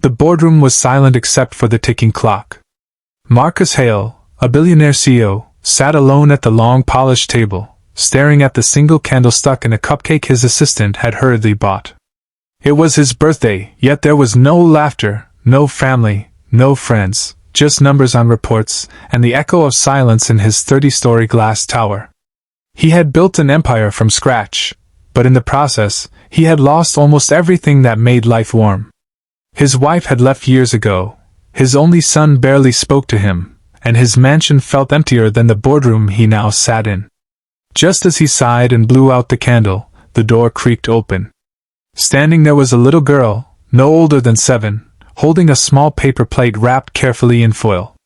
The boardroom was silent except for the ticking clock. Marcus Hale, a billionaire CEO, sat alone at the long polished table, staring at the single candle stuck in a cupcake his assistant had hurriedly bought. It was his birthday, yet there was no laughter, no family, no friends, just numbers on reports, and the echo of silence in his 30-story glass tower. He had built an empire from scratch, but in the process, he had lost almost everything that made life warm. His wife had left years ago, his only son barely spoke to him, and his mansion felt emptier than the boardroom he now sat in. Just as he sighed and blew out the candle, the door creaked open. Standing there was a little girl, no older than 7, holding a small paper plate wrapped carefully in foil.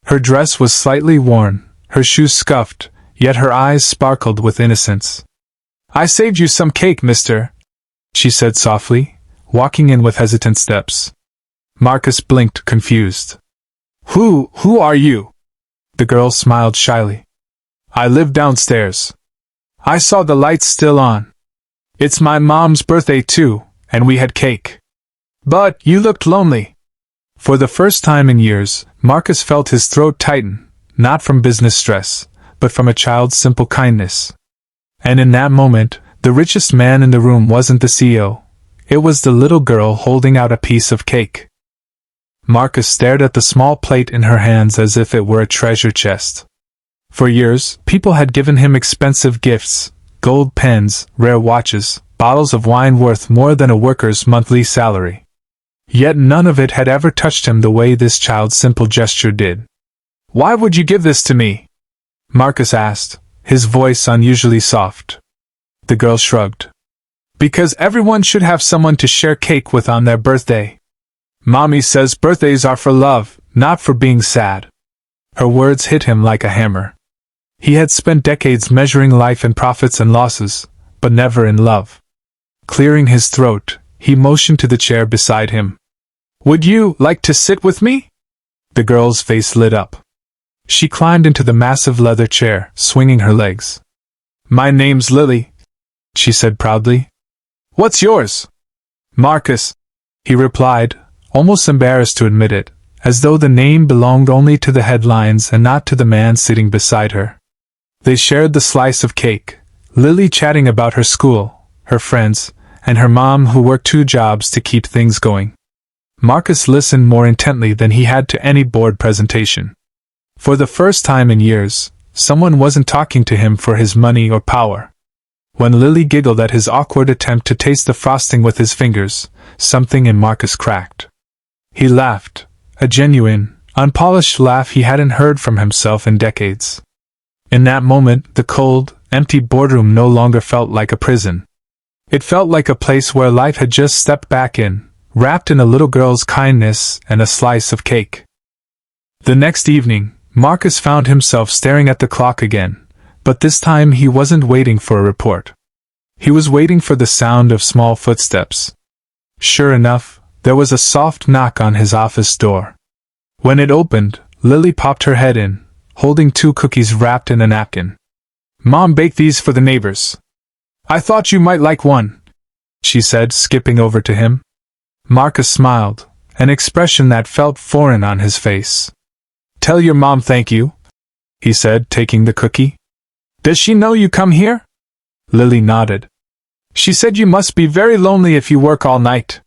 Her dress was slightly worn, her shoes scuffed, yet her eyes sparkled with innocence. "I saved you some cake, mister," she said softly, walking in with hesitant steps. Marcus blinked, confused. Who are you?" The girl smiled shyly. "I live downstairs. I saw the lights still on. It's my mom's birthday too, and we had cake. But you looked lonely." For the first time in years, Marcus felt his throat tighten, not from business stress, but from a child's simple kindness. And in that moment, the richest man in the room wasn't the CEO. It was the little girl holding out a piece of cake. Marcus stared at the small plate in her hands as if it were a treasure chest. For years, people had given him expensive gifts, gold pens, rare watches, bottles of wine worth more than a worker's monthly salary. Yet none of it had ever touched him the way this child's simple gesture did. "Why would you give this to me?" Marcus asked, his voice unusually soft. The girl shrugged. "Because everyone should have someone to share cake with on their birthday. Mommy says birthdays are for love, not for being sad." Her words hit him like a hammer. He had spent decades measuring life in profits and losses, but never in love. Clearing his throat, he motioned to the chair beside him. "Would you like to sit with me?" The girl's face lit up. She climbed into the massive leather chair, swinging her legs. "My name's Lily," she said proudly. "What's yours?" "Marcus," he replied, almost embarrassed to admit it, as though the name belonged only to the headlines and not to the man sitting beside her. They shared the slice of cake, Lily chatting about her school, her friends, and her mom who worked 2 jobs to keep things going. Marcus listened more intently than he had to any board presentation. For the first time in years, someone wasn't talking to him for his money or power. When Lily giggled at his awkward attempt to taste the frosting with his fingers, something in Marcus cracked. He laughed, a genuine, unpolished laugh he hadn't heard from himself in decades. In that moment, the cold, empty boardroom no longer felt like a prison. It felt like a place where life had just stepped back in, wrapped in a little girl's kindness and a slice of cake. The next evening, Marcus found himself staring at the clock again, but this time he wasn't waiting for a report. He was waiting for the sound of small footsteps. Sure enough, there was a soft knock on his office door. When it opened, Lily popped her head in, holding 2 cookies wrapped in a napkin. "Mom baked these for the neighbors. I thought you might like one," she said, skipping over to him. Marcus smiled, an expression that felt foreign on his face. "Tell your mom thank you," he said, taking the cookie. "Does she know you come here?" Lily nodded. "She said you must be very lonely if you work all night.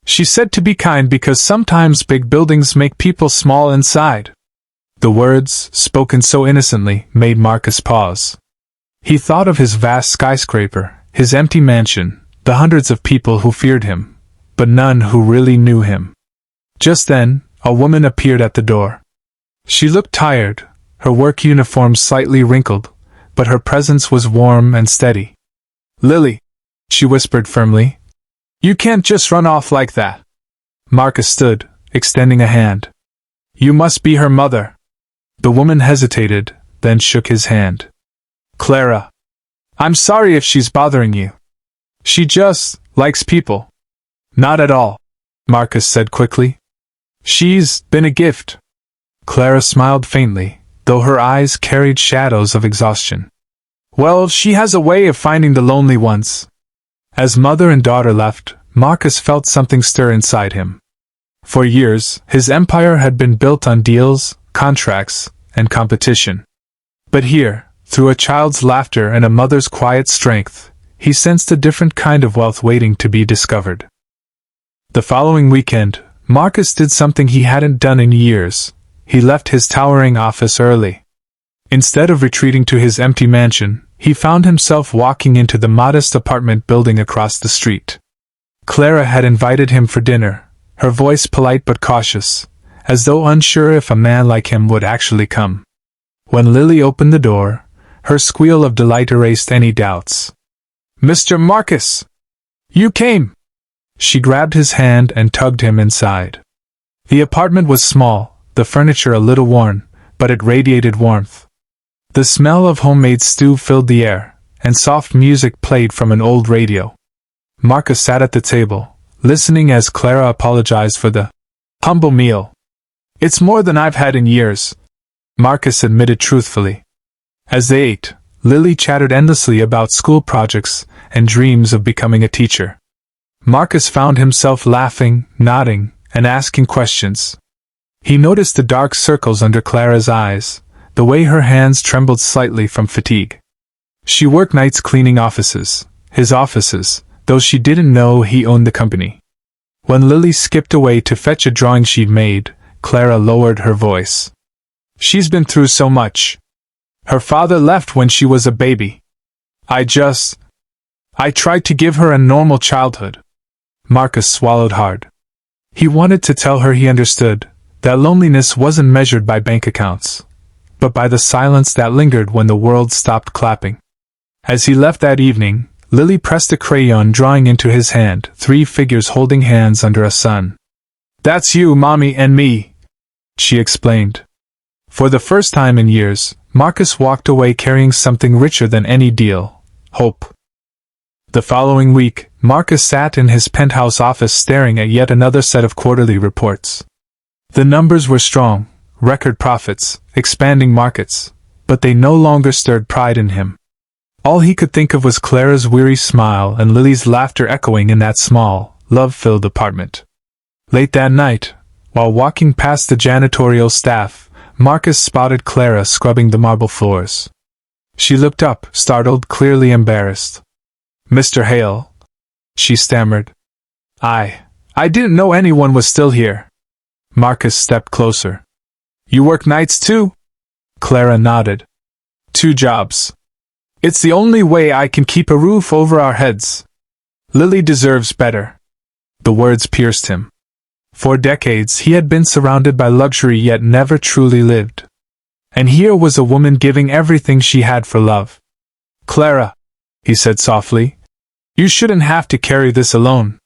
She said to be kind because sometimes big buildings make people small inside." The words, spoken so innocently, made Marcus pause. He thought of his vast skyscraper, his empty mansion, the hundreds of people who feared him, but none who really knew him. Just then, a woman appeared at the door. She looked tired, her work uniform slightly wrinkled, but her presence was warm and steady. "Lily," she whispered firmly, "you can't just run off like that." Marcus stood, extending a hand. "You must be her mother." The woman hesitated, then shook his hand. "Clara. I'm sorry if she's bothering you. She just likes people." "Not at all," Marcus said quickly. "She's been a gift." Clara smiled faintly, though her eyes carried shadows of exhaustion. "Well, she has a way of finding the lonely ones." As mother and daughter left, Marcus felt something stir inside him. For years, his empire had been built on deals, contracts, and competition. But here, through a child's laughter and a mother's quiet strength, he sensed a different kind of wealth waiting to be discovered. The following weekend, Marcus did something he hadn't done in years. He left his towering office early. Instead of retreating to his empty mansion, he found himself walking into the modest apartment building across the street. Clara had invited him for dinner, her voice polite but cautious, as though unsure if a man like him would actually come. When Lily opened the door, her squeal of delight erased any doubts. "Mr. Marcus! You came!" She grabbed his hand and tugged him inside. The apartment was small, the furniture a little worn, but it radiated warmth. The smell of homemade stew filled the air, and soft music played from an old radio. Marcus sat at the table, listening as Clara apologized for the humble meal. "It's more than I've had in years," Marcus admitted truthfully. As they ate, Lily chattered endlessly about school projects and dreams of becoming a teacher. Marcus found himself laughing, nodding, and asking questions. He noticed the dark circles under Clara's eyes, the way her hands trembled slightly from fatigue. She worked nights cleaning his offices, though she didn't know he owned the company. When Lily skipped away to fetch a drawing she'd made, Clara lowered her voice. "She's been through so much. Her father left when she was a baby. I tried to give her a normal childhood." Marcus swallowed hard. He wanted to tell her he understood, that loneliness wasn't measured by bank accounts, but by the silence that lingered when the world stopped clapping. As he left that evening, Lily pressed a crayon drawing into his hand, 3 figures holding hands under a sun. "That's you, Mommy, and me," she explained. For the first time in years, Marcus walked away carrying something richer than any deal: hope. The following week, Marcus sat in his penthouse office staring at yet another set of quarterly reports. The numbers were strong, record profits, expanding markets, but they no longer stirred pride in him. All he could think of was Clara's weary smile and Lily's laughter echoing in that small, love-filled apartment. Late that night, while walking past the janitorial staff, Marcus spotted Clara scrubbing the marble floors. She looked up, startled, clearly embarrassed. "Mr. Hale," she stammered. I didn't know anyone was still here." Marcus stepped closer. "You work nights too?" Clara nodded. "2 jobs. It's the only way I can keep a roof over our heads. Lily deserves better." The words pierced him. For decades he had been surrounded by luxury yet never truly lived. And here was a woman giving everything she had for love. "Clara," he said softly, "you shouldn't have to carry this alone."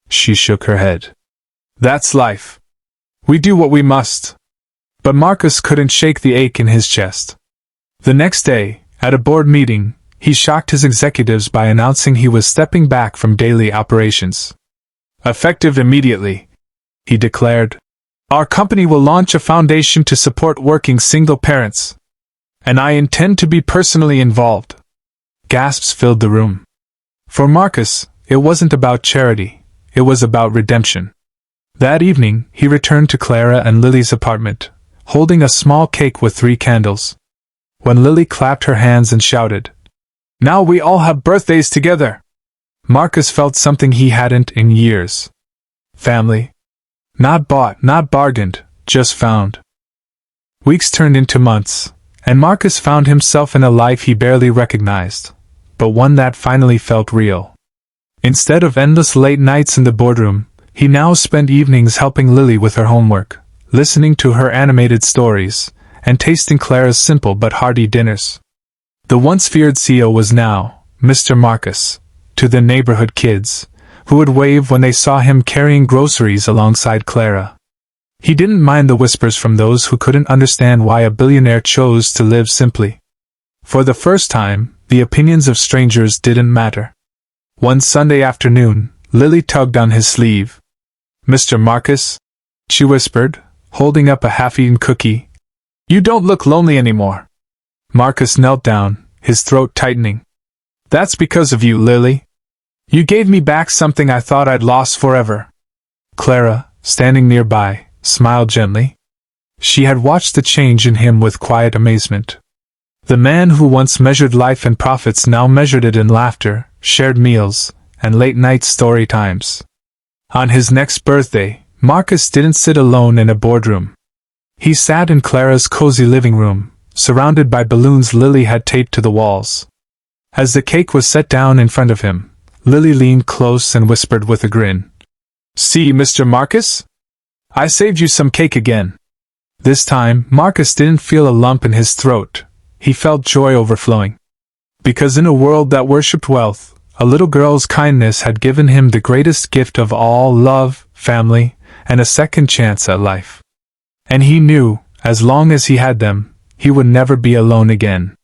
She shook her head. "That's life. We do what we must." But Marcus couldn't shake the ache in his chest. The next day, at a board meeting, he shocked his executives by announcing he was stepping back from daily operations. "Effective immediately," he declared. "Our company will launch a foundation to support working single parents. And I intend to be personally involved." Gasps filled the room. For Marcus, it wasn't about charity, it was about redemption. That evening, he returned to Clara and Lily's apartment, holding a small cake with 3 candles. When Lily clapped her hands and shouted, "Now we all have birthdays together!" Marcus felt something he hadn't in years. Family. Not bought, not bargained, just found. Weeks turned into months, and Marcus found himself in a life he barely recognized, but one that finally felt real. Instead of endless late nights in the boardroom, he now spent evenings helping Lily with her homework, listening to her animated stories, and tasting Clara's simple but hearty dinners. The once feared CEO was now Mr. Marcus, to the neighborhood kids, who would wave when they saw him carrying groceries alongside Clara. He didn't mind the whispers from those who couldn't understand why a billionaire chose to live simply. For the first time, the opinions of strangers didn't matter. One Sunday afternoon, Lily tugged on his sleeve. "Mr. Marcus," she whispered, holding up a half-eaten cookie, "you don't look lonely anymore." Marcus knelt down, his throat tightening. "That's because of you, Lily. You gave me back something I thought I'd lost forever." Clara, standing nearby, smiled gently. She had watched the change in him with quiet amazement. The man who once measured life in profits now measured it in laughter, shared meals, and late-night story times. On his next birthday, Marcus didn't sit alone in a boardroom. He sat in Clara's cozy living room, surrounded by balloons Lily had taped to the walls. As the cake was set down in front of him, Lily leaned close and whispered with a grin, "See, Mr. Marcus? I saved you some cake again." This time, Marcus didn't feel a lump in his throat. He felt joy overflowing. Because in a world that worshipped wealth, a little girl's kindness had given him the greatest gift of all: love, family, and a second chance at life. And he knew, as long as he had them, he would never be alone again.